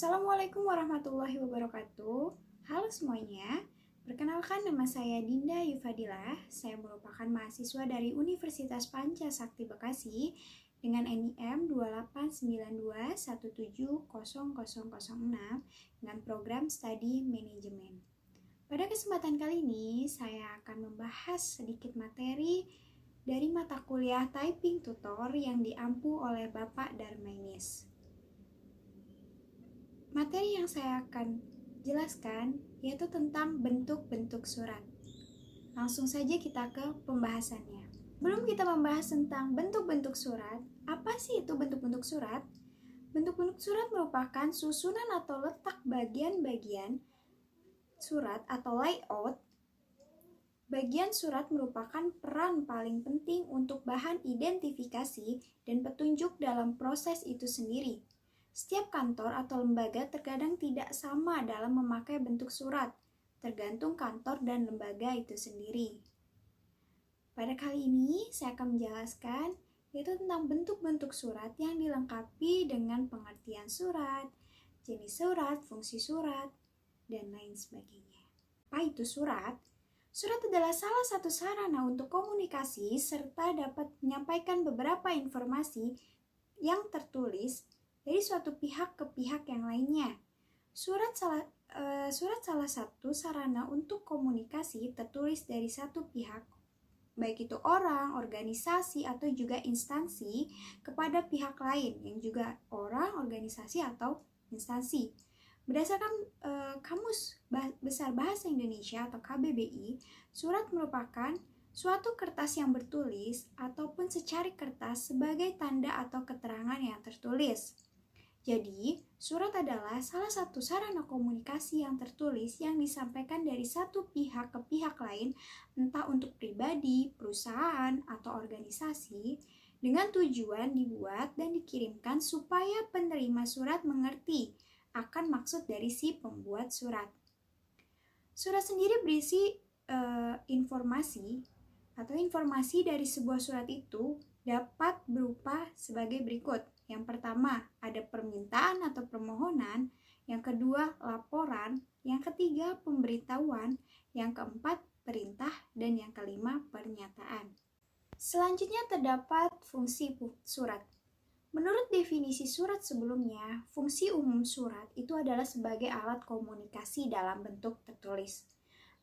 Assalamualaikum warahmatullahi wabarakatuh. Halo semuanya, perkenalkan nama saya Dinda Yufadilah. Saya merupakan mahasiswa dari Universitas Pancasakti Bekasi dengan NIM 2892170006 dengan program Studi Manajemen. Pada kesempatan kali ini, saya akan membahas sedikit materi dari mata kuliah Typing Tutor yang diampu oleh Bapak Darmainis. Materi yang saya akan jelaskan yaitu tentang bentuk-bentuk surat. Langsung saja kita ke pembahasannya. Belum kita membahas tentang bentuk-bentuk surat, apa sih itu bentuk-bentuk surat? Bentuk-bentuk surat merupakan susunan atau letak bagian-bagian surat atau layout. Bagian surat merupakan peran paling penting untuk bahan identifikasi dan petunjuk dalam proses itu sendiri. Setiap kantor atau lembaga terkadang tidak sama dalam memakai bentuk surat, tergantung kantor dan lembaga itu sendiri. Pada kali ini, saya akan menjelaskan yaitu tentang bentuk-bentuk surat yang dilengkapi dengan pengertian surat, jenis surat, fungsi surat, dan lain sebagainya. Apa itu surat? Surat adalah salah satu sarana untuk komunikasi serta dapat menyampaikan beberapa informasi yang tertulis dari suatu pihak ke pihak yang lainnya. Surat salah satu sarana untuk komunikasi tertulis dari satu pihak, baik itu orang, organisasi, atau juga instansi, kepada pihak lain yang juga orang, organisasi, atau instansi. Berdasarkan Kamus Besar Bahasa Indonesia atau KBBI, surat merupakan suatu kertas yang bertulis ataupun secari kertas sebagai tanda atau keterangan yang tertulis. Jadi, surat adalah salah satu sarana komunikasi yang tertulis yang disampaikan dari satu pihak ke pihak lain, entah untuk pribadi, perusahaan, atau organisasi, dengan tujuan dibuat dan dikirimkan supaya penerima surat mengerti akan maksud dari si pembuat surat. Surat sendiri berisi informasi dari sebuah surat itu dapat berupa sebagai berikut. Yang pertama, ada permintaan atau permohonan. Yang kedua, laporan. Yang ketiga, pemberitahuan. Yang keempat, perintah. Dan yang kelima, pernyataan. Selanjutnya terdapat fungsi surat. Menurut definisi surat sebelumnya, fungsi umum surat itu adalah sebagai alat komunikasi dalam bentuk tertulis.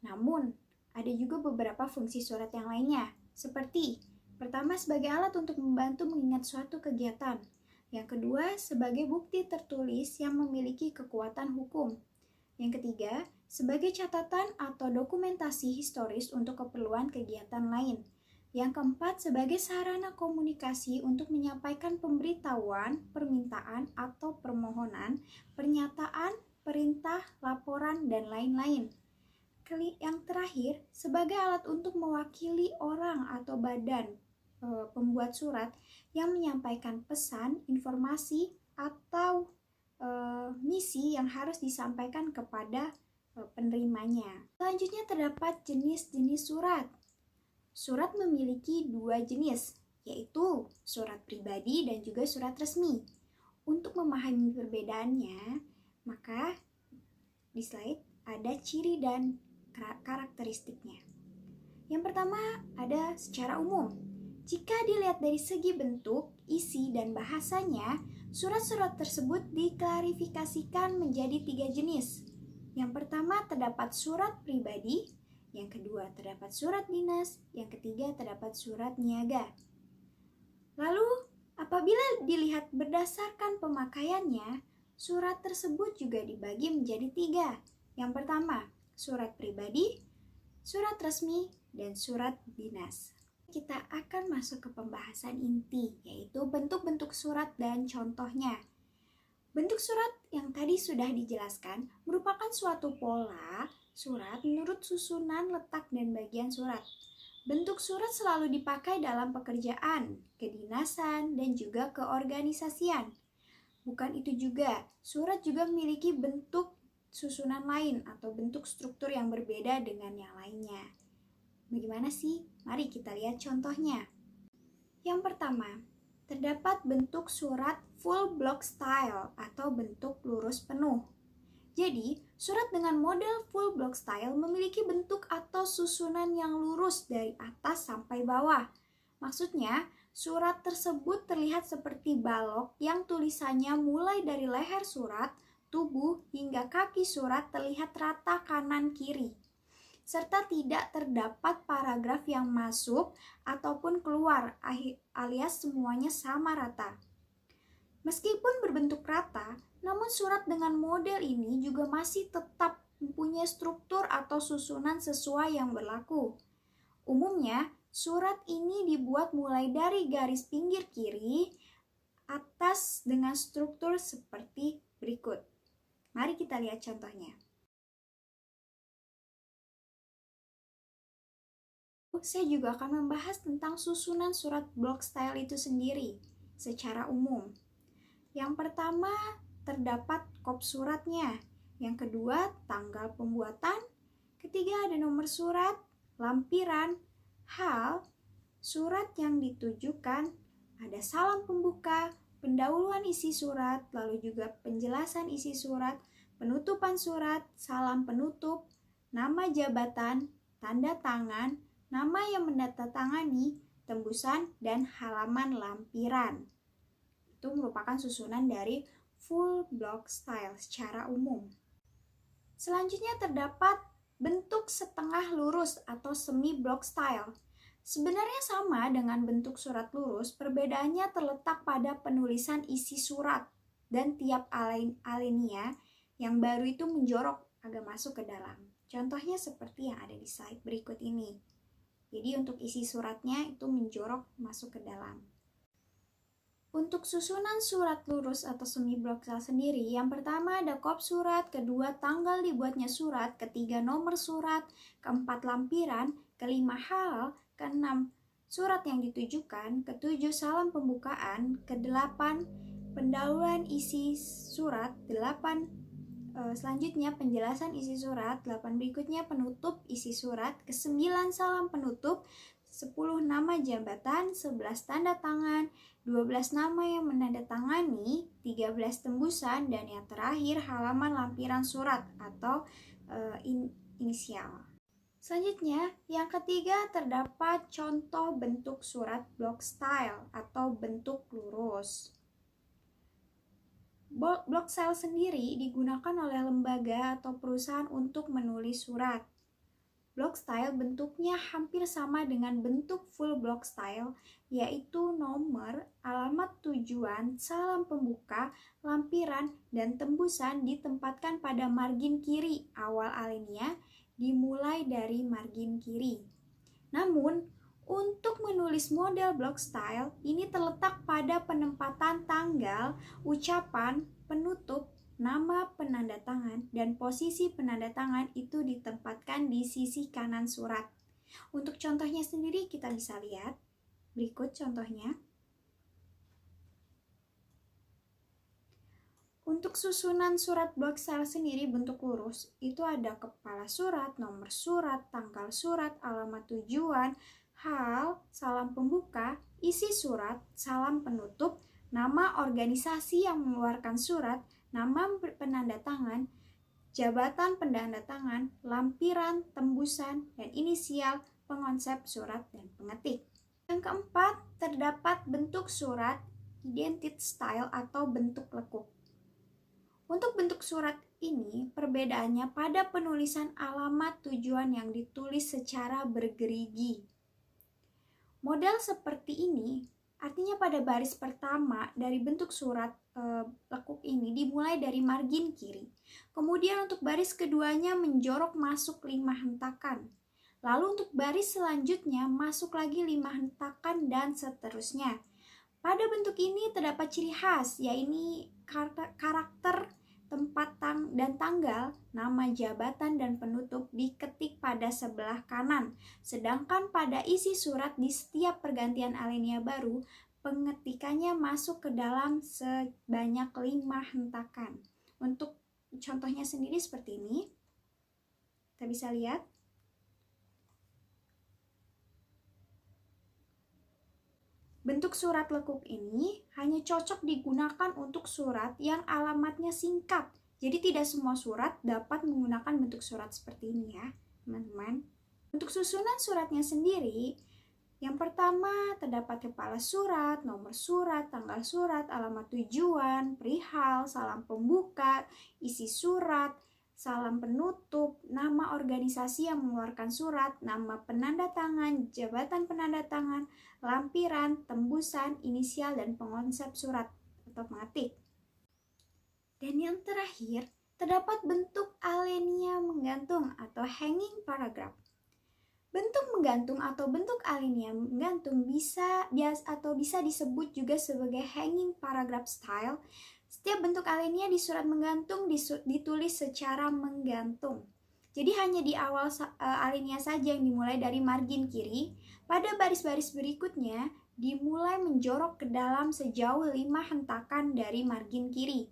Namun, ada juga beberapa fungsi surat yang lainnya, seperti pertama, sebagai alat untuk membantu mengingat suatu kegiatan. Yang kedua, sebagai bukti tertulis yang memiliki kekuatan hukum. Yang ketiga, sebagai catatan atau dokumentasi historis untuk keperluan kegiatan lain. Yang keempat, sebagai sarana komunikasi untuk menyampaikan pemberitahuan, permintaan atau permohonan, pernyataan, perintah, laporan, dan lain-lain. Yang terakhir, sebagai alat untuk mewakili orang atau badan pembuat surat yang menyampaikan pesan, informasi, atau misi yang harus disampaikan kepada penerimanya. Selanjutnya terdapat jenis-jenis surat. Surat memiliki dua jenis, yaitu surat pribadi dan juga surat resmi. Untuk memahami perbedaannya, maka di slide ada ciri dan karakteristiknya. Yang pertama ada secara umum. Jika dilihat dari segi bentuk, isi, dan bahasanya, surat-surat tersebut diklarifikasikan menjadi 3 jenis. Yang pertama terdapat surat pribadi, yang kedua terdapat surat dinas, yang ketiga terdapat surat niaga. Lalu, apabila dilihat berdasarkan pemakaiannya, surat tersebut juga dibagi menjadi 3. Yang pertama, surat pribadi, surat resmi, dan surat dinas. Kita akan masuk ke pembahasan inti, yaitu bentuk-bentuk surat dan contohnya. Bentuk surat yang tadi sudah dijelaskan merupakan suatu pola surat menurut susunan, letak, dan bagian surat. Bentuk surat selalu dipakai dalam pekerjaan, kedinasan, dan juga keorganisasian. Bukan itu juga, surat juga memiliki bentuk susunan lain atau bentuk struktur yang berbeda dengan yang lainnya. Bagaimana sih? Mari kita lihat contohnya. Yang pertama, Terdapat bentuk surat full block style atau bentuk lurus penuh. Jadi, surat dengan model full block style memiliki bentuk atau susunan yang lurus dari atas sampai bawah. Maksudnya, surat tersebut terlihat seperti balok yang tulisannya mulai dari leher surat, tubuh, hingga kaki surat terlihat rata kanan-kiri, serta tidak terdapat paragraf yang masuk ataupun keluar, alias semuanya sama rata. Meskipun berbentuk rata, namun surat dengan model ini juga masih tetap mempunyai struktur atau susunan sesuai yang berlaku. Umumnya, surat ini dibuat mulai dari garis pinggir kiri atas dengan struktur seperti berikut. Mari kita lihat contohnya. Saya juga akan membahas tentang susunan surat block style itu sendiri secara umum. Yang pertama, terdapat kop suratnya. Yang kedua, tanggal pembuatan. Ketiga, ada nomor surat, lampiran, hal, surat yang ditujukan, ada salam pembuka, pendahuluan isi surat, lalu juga penjelasan isi surat, penutupan surat, salam penutup, nama jabatan, tanda tangan, nama yang menandatangani, tembusan, dan halaman lampiran. Itu merupakan susunan dari full block style secara umum. Selanjutnya terdapat bentuk setengah lurus atau semi block style. Sebenarnya sama dengan bentuk surat lurus, perbedaannya terletak pada penulisan isi surat dan tiap alinea yang baru itu menjorok agak masuk ke dalam. Contohnya seperti yang ada di slide berikut ini. Jadi untuk isi suratnya itu menjorok masuk ke dalam. Untuk susunan surat lurus atau semi block style sendiri, yang pertama ada kop surat, kedua tanggal dibuatnya surat, ketiga nomor surat, keempat lampiran, kelima hal, keenam surat yang ditujukan, ketujuh salam pembukaan, kedelapan pendahuluan isi surat, selanjutnya penjelasan isi surat, 8 berikutnya penutup isi surat, ke-9 salam penutup, 10 nama jabatan, 11 tanda tangan, 12 nama yang menandatangani, 13 tembusan, dan yang terakhir halaman lampiran surat atau inisial. Selanjutnya, yang ketiga terdapat contoh bentuk surat block style atau bentuk lurus. Block style sendiri digunakan oleh lembaga atau perusahaan untuk menulis surat. Block style bentuknya hampir sama dengan bentuk full block style, yaitu nomor, alamat tujuan, salam pembuka, lampiran, dan tembusan ditempatkan pada margin kiri awal alinea, dimulai dari margin kiri. Namun, untuk menulis model block style, ini terletak pada penempatan tanggal, ucapan, penutup, nama penandatangan, dan posisi penandatangan itu ditempatkan di sisi kanan surat. Untuk contohnya sendiri kita bisa lihat. Berikut contohnya. Untuk susunan surat block style sendiri bentuk lurus, itu ada kepala surat, nomor surat, tanggal surat, alamat tujuan, hal, salam pembuka, isi surat, salam penutup, nama organisasi yang mengeluarkan surat, nama penandatangan, jabatan penandatangan, lampiran, tembusan, dan inisial pengonsep surat dan pengetik. Yang keempat, terdapat bentuk surat identity style atau bentuk lekuk. Untuk bentuk surat ini, perbedaannya pada penulisan alamat tujuan yang ditulis secara bergerigi. Model seperti ini artinya pada baris pertama dari bentuk surat lekuk ini dimulai dari margin kiri. Kemudian untuk baris keduanya menjorok masuk 5 hentakan. Lalu untuk baris selanjutnya masuk lagi 5 hentakan dan seterusnya. Pada bentuk ini terdapat ciri khas, yaitu karakter tempat dan tanggal, nama jabatan dan penutup diketik pada sebelah kanan. Sedangkan pada isi surat di setiap pergantian alinea baru, pengetikannya masuk ke dalam sebanyak 5 hentakan. Untuk contohnya sendiri seperti ini. Kita bisa lihat. Bentuk bentuk surat lekuk ini hanya cocok digunakan untuk surat yang alamatnya singkat. Jadi tidak semua surat dapat menggunakan bentuk surat seperti ini ya, teman-teman. Untuk susunan suratnya sendiri, yang pertama terdapat kepala surat, nomor surat, tanggal surat, alamat tujuan, perihal, salam pembuka, isi surat, salam penutup, nama organisasi yang mengeluarkan surat, nama penanda tangan, jabatan penanda tangan, lampiran, tembusan, inisial, dan pengonsep surat atau pengetik. Dan yang terakhir, terdapat bentuk alinea menggantung atau hanging paragraph. Bentuk menggantung atau bentuk alinea menggantung bisa disebut juga sebagai hanging paragraph style. Setiap bentuk alinea di surat menggantung ditulis secara menggantung. Jadi hanya di awal alinea saja yang dimulai dari margin kiri. Pada baris-baris berikutnya dimulai menjorok ke dalam sejauh 5 hentakan dari margin kiri.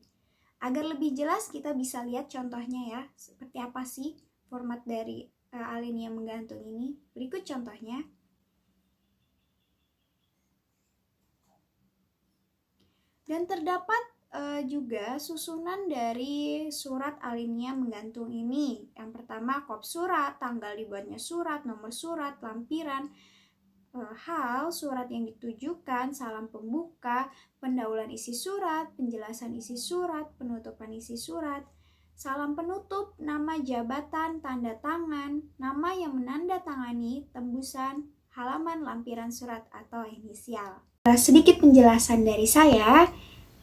Agar lebih jelas kita bisa lihat contohnya ya. Seperti apa sih format dari alinea menggantung ini? Berikut contohnya. Dan terdapat juga susunan dari surat alinea menggantung ini. Yang pertama kop surat, tanggal dibuatnya surat, nomor surat, lampiran, hal surat yang ditujukan, salam pembuka, pendahuluan isi surat, penjelasan isi surat, penutupan isi surat, salam penutup, nama jabatan, tanda tangan, nama yang menandatangani, tembusan, halaman lampiran surat atau inisial. Sedikit penjelasan dari saya.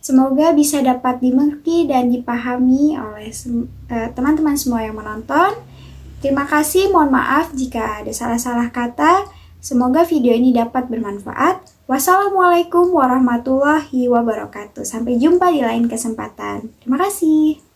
Semoga bisa dapat dimengerti dan dipahami oleh teman-teman semua yang menonton. Terima kasih, mohon maaf jika ada salah-salah kata. Semoga video ini dapat bermanfaat. Wassalamualaikum warahmatullahi wabarakatuh. Sampai jumpa di lain kesempatan. Terima kasih.